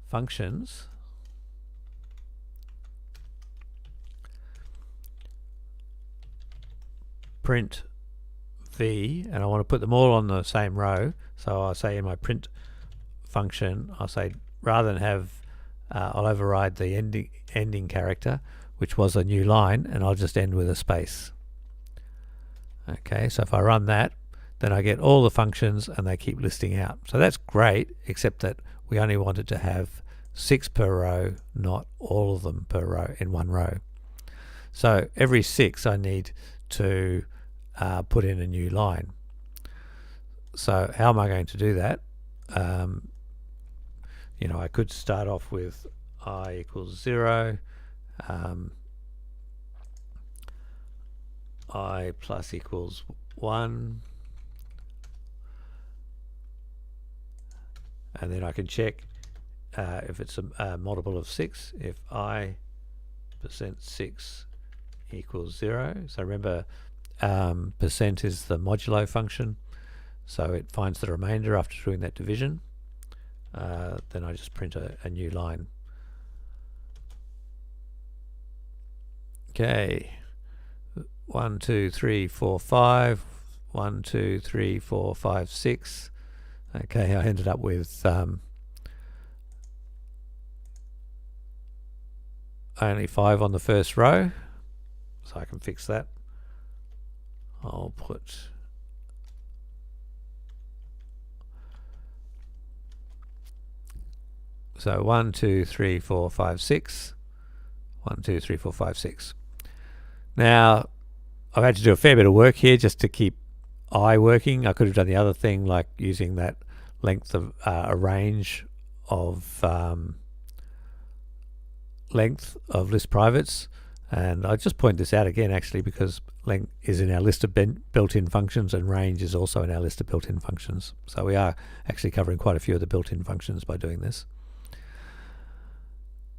functions, print V, and I want to put them all on the same row. So I'll say in my print function, I'll say rather than have, I'll override the ending character, which was a new line, and I'll just end with a space. Okay, so if I run that, then I get all the functions and they keep listing out. So that's great, except that we only wanted to have 6 per row, not all of them per row in one row. So every 6 I need to put in a new line. So how am I going to do that? You know, I could start off with I equals 0, I plus equals 1, and then I can check if it's a multiple of 6, if I percent 6 equals 0. So remember, percent is the modulo function, so it finds the remainder after doing that division. Then I just print a new line. Okay, 1, 2, 3, 4, 5, 1, 2, 3, 4, 5, 6. Okay, I ended up with only 5 on the first row, so I can fix that. I'll put so 1, 2, 3, 4, 5, 6. 1, 2, 3, 4, 5, 6. Now I've had to do a fair bit of work here just to keep I working. I could have done the other thing, like using that length of a range of length of list privates, and I'll just point this out again actually because length is in our list of built-in functions and range is also in our list of built-in functions. So we are actually covering quite a few of the built-in functions by doing this.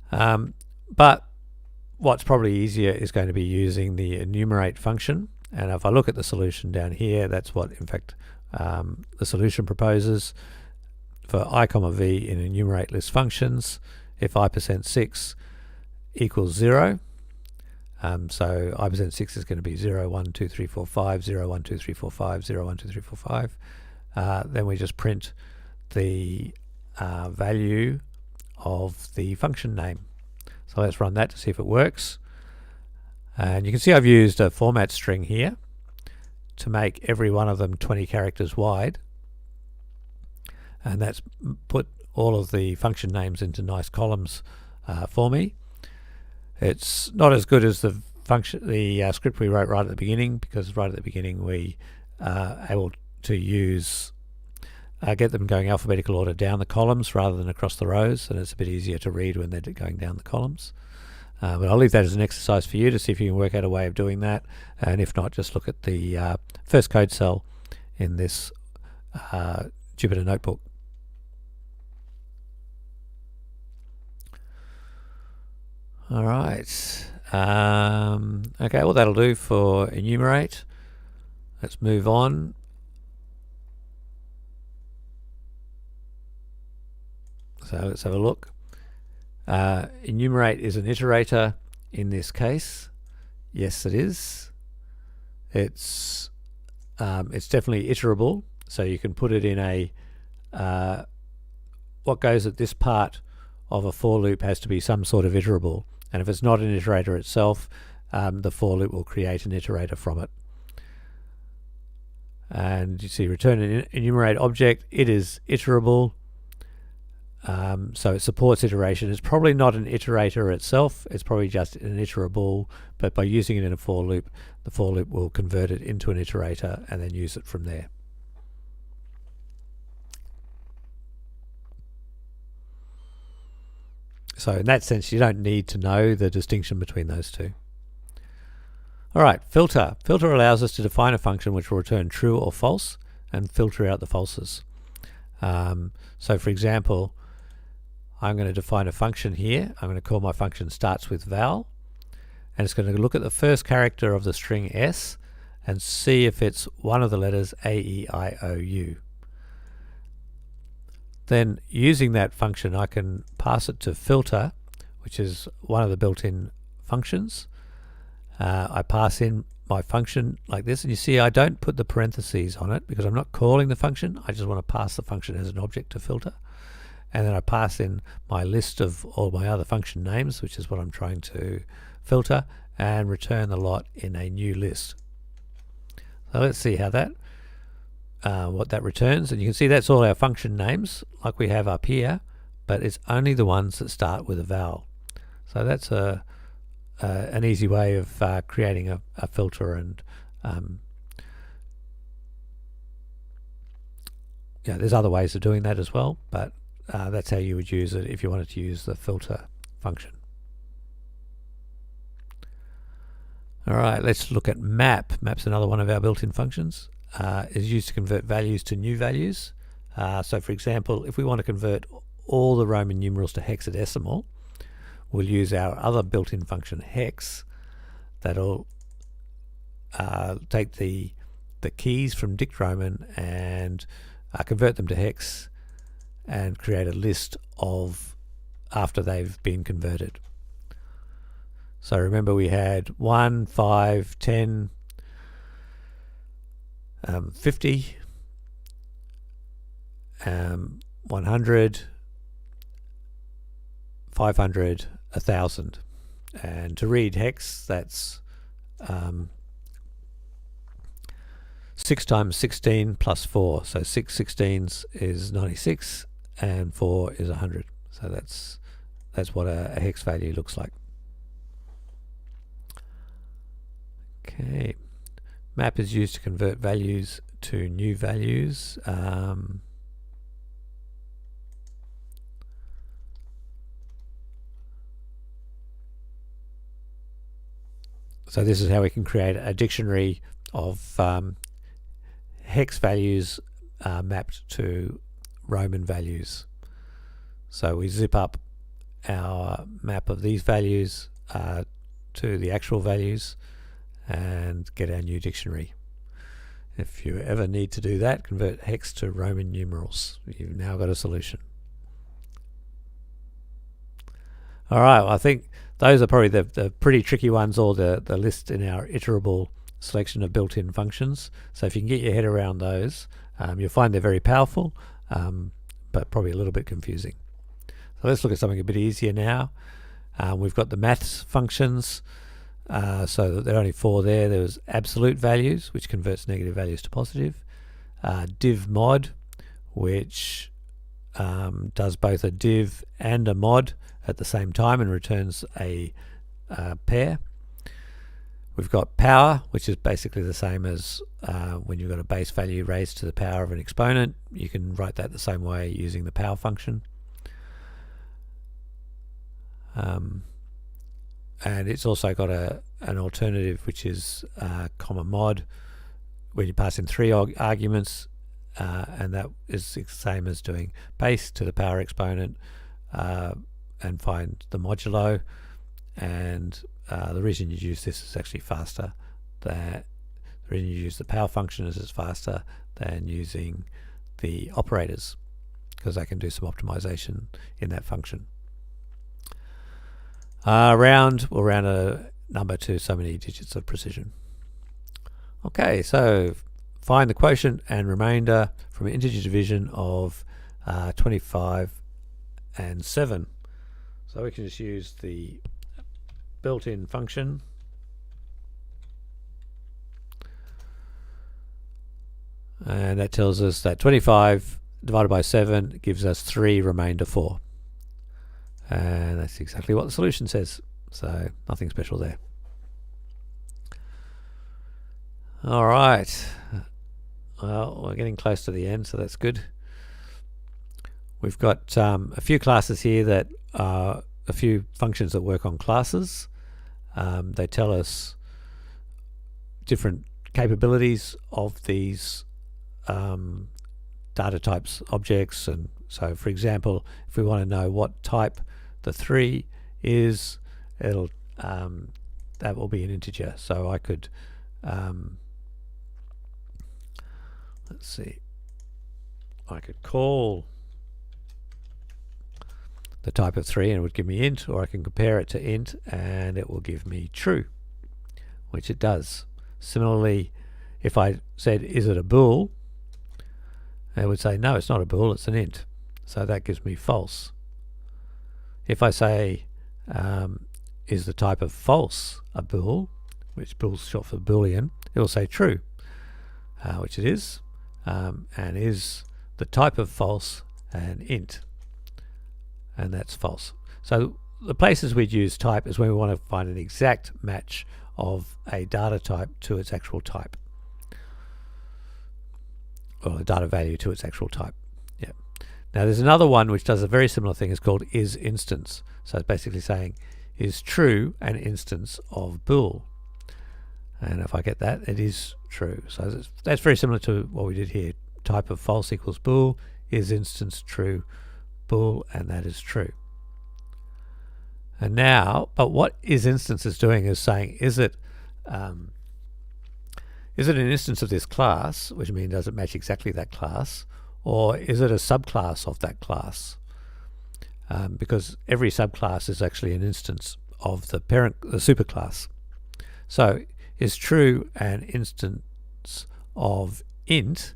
But what's probably easier is going to be using the enumerate function, and if I look at the solution down here, that's what in fact the solution proposes for I comma V in enumerate list functions. If I percent 6 equals 0, so I percent 6 is going to be 0, 1, 2, 3, 4, 5, 0, 1, 2, 3, 4, 5, 0, 1, 2, 3, 4, 5. Then we just print the value of the function name. So let's run that to see if it works. And you can see I've used a format string here to make every one of them 20 characters wide. And that's put all of the function names into nice columns for me. It's not as good as the script we wrote right at the beginning, because right at the beginning we are able to use get them going alphabetical order down the columns rather than across the rows, and it's a bit easier to read when they're going down the columns. But I'll leave that as an exercise for you to see if you can work out a way of doing that, and if not, just look at the first code cell in this Jupyter notebook. All right. Okay, well, that'll do for enumerate. Let's move on. So let's have a look. Enumerate is an iterator in this case. Yes, it is. It's definitely iterable, so you can put it in a what goes at this part of a for loop has to be some sort of iterable, and if it's not an iterator itself, the for loop will create an iterator from it. And you see return an enumerate object. It is iterable, so it supports iteration. It's probably not an iterator itself, it's probably just an iterable, but by using it in a for loop, the for loop will convert it into an iterator and then use it from there. So in that sense, you don't need to know the distinction between those two. All right, filter. Filter allows us to define a function which will return true or false and filter out the falses. So for example, I'm going to define a function here. I'm going to call my function starts with val, and it's going to look at the first character of the string S and see if it's one of the letters A, E, I, O, U. Then using that function, I can pass it to filter, which is one of the built-in functions. I pass in my function like this, and you see I don't put the parentheses on it because I'm not calling the function. I just want to pass the function as an object to filter. And then I pass in my list of all my other function names, which is what I'm trying to filter, and return the lot in a new list. So let's see how that what that returns, and you can see that's all our function names like we have up here, but it's only the ones that start with a val. So that's an easy way of creating a filter, and yeah, there's other ways of doing that as well, but that's how you would use it if you wanted to use the filter function. All right, let's look at map. Map's another one of our built-in functions. Is used to convert values to new values. So for example, if we want to convert all the Roman numerals to hexadecimal, we'll use our other built-in function hex that'll take the keys from Dict Roman and convert them to hex and create a list of after they've been converted. So remember we had 1, 5, 10, 50, 100, 500, 1000. And to read hex, that's 6 times 16 plus 4. So 6 16s is 96 and 4 is 100. So that's what a hex value looks like. Okay. Map is used to convert values to new values. So this is how we can create a dictionary of hex values mapped to Roman values. So we zip up our map of these values to the actual values and get our new dictionary. If you ever need to do that, convert hex to Roman numerals. You've now got a solution. All right, well, I think those are probably the pretty tricky ones, or the list in our iterable selection of built-in functions. So if you can get your head around those, you'll find they're very powerful, but probably a little bit confusing. So let's look at something a bit easier now. We've got the maths functions. So there are only 4 there. There was absolute values, which converts negative values to positive. Div mod, which does both a div and a mod at the same time and returns a pair. We've got power, which is basically the same as when you've got a base value raised to the power of an exponent. You can write that the same way using the power function. And it's also got an alternative, which is comma mod, where you pass in 3 arguments, and that is the same as doing base to the power exponent, and find the modulo, and the reason you use this is actually faster. The reason you use the power function is it's faster than using the operators, because I can do some optimization in that function. Round, we'll round a number to so many digits of precision. Okay, so find the quotient and remainder from integer division of 25 and 7. So we can just use the built-in function. And that tells us that 25 divided by 7 gives us 3 remainder 4. And that's exactly what the solution says. So nothing special there. All right. Well, we're getting close to the end, so that's good. We've got a few classes here that are a few functions that work on classes. They tell us different capabilities of these data types, objects, and so, for example, if we want to know what type the 3 is, it'll that will be an integer. So I could let's see, I could call the type of 3 and it would give me int, or I can compare it to int and it will give me true, which it does. Similarly, if I said, is it a bool, it would say, no, it's not a bool, it's an int. So that gives me false. If I say, is the type of false a bool, which bool's short for boolean, it will say true, which it is. And is the type of false an int, and that's false. So the places we'd use type is when we want to find an exact match of a data type to its actual type, or a data value to its actual type. Yeah. Now there's another one which does a very similar thing. It's called is instance. So it's basically saying, is true an instance of bool? And if I get that, it is true. So that's very similar to what we did here. Type of false equals bool, is instance true, bool, and that is true. And now, but what is instance is doing is saying, is it an instance of this class, which means does it match exactly that class, or is it a subclass of that class? Because every subclass is actually an instance of the parent, the superclass. So is true an instance of int,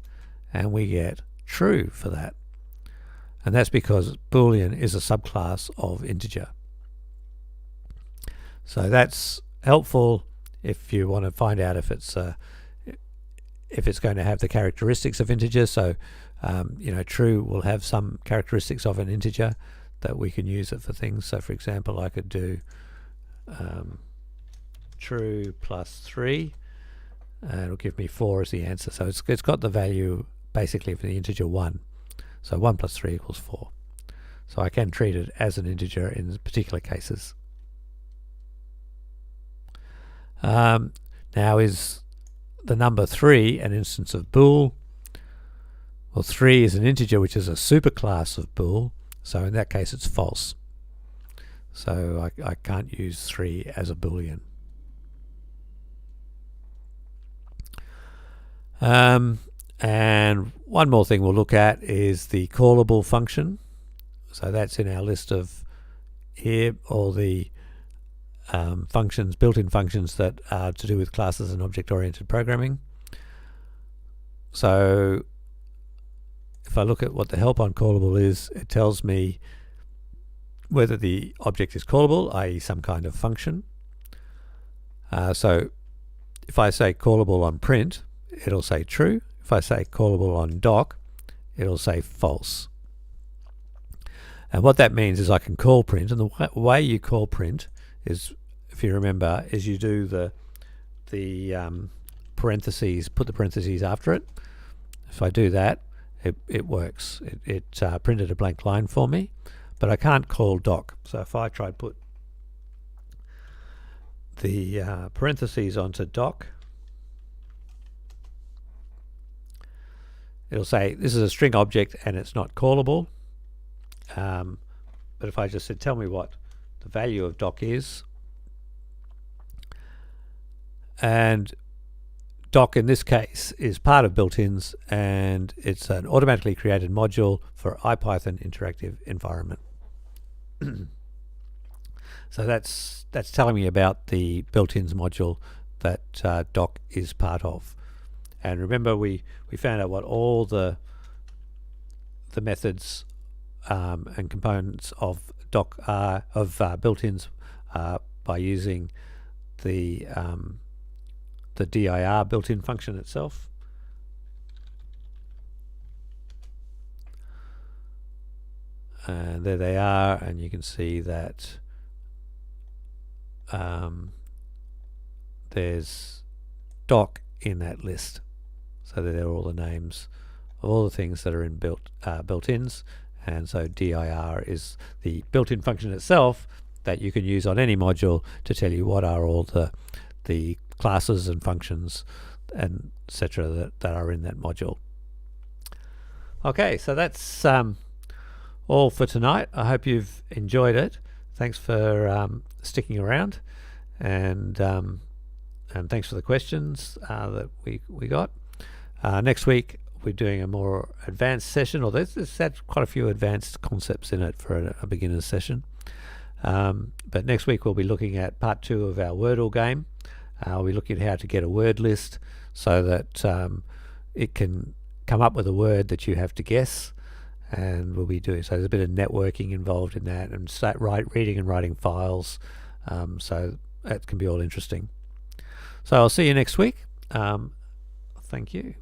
and we get true for that. And that's because Boolean is a subclass of integer. So that's helpful if you want to find out if it's going to have the characteristics of integer. So true will have some characteristics of an integer that we can use it for things. So for example, I could do true plus 3, and it'll give me 4 as the answer. So it's got the value basically for the integer 1. So 1 plus 3 equals 4. So I can treat it as an integer in particular cases. Now, is the number 3 an instance of bool? Well, 3 is an integer which is a superclass of bool, so in that case it's false. So I can't use 3 as a boolean. And one more thing we'll look at is the callable function. So that's in our list of here, all the functions, built-in functions that are to do with classes and object-oriented programming. So if I look at what the help on callable is, it tells me whether the object is callable, i.e. some kind of function. So if I say callable on print, it'll say true. If I say callable on doc, it'll say false. And what that means is I can call print, and the way you call print is, if you remember, is you do the parentheses, put the parentheses after it. If I do that, it works. It printed a blank line for me, but I can't call doc. So if I try to put the parentheses onto doc, it'll say this is a string object and it's not callable. But if I just said, tell me what the value of doc is, and doc in this case is part of built-ins, and it's an automatically created module for IPython interactive environment. So that's telling me about the built-ins module that doc is part of. And remember, we found out what all the methods and components of doc built-ins by using the dir built-in function itself. And there they are, and you can see that there's doc in that list. So there are all the names of all the things that are in built-ins, and so dir is the built-in function itself that you can use on any module to tell you what are all the classes and functions and etc. that are in that module. Okay, so that's all for tonight. I hope you've enjoyed it. Thanks for sticking around, and thanks for the questions that we got. Next week we're doing a more advanced session, or there's had quite a few advanced concepts in it for a beginner's session. But next week we'll be looking at part 2 of our Wordle game. We'll be looking at how to get a word list so that it can come up with a word that you have to guess, and we'll be doing so. There's a bit of networking involved in that, and start reading and writing files, so that can be all interesting. So I'll see you next week. Thank you.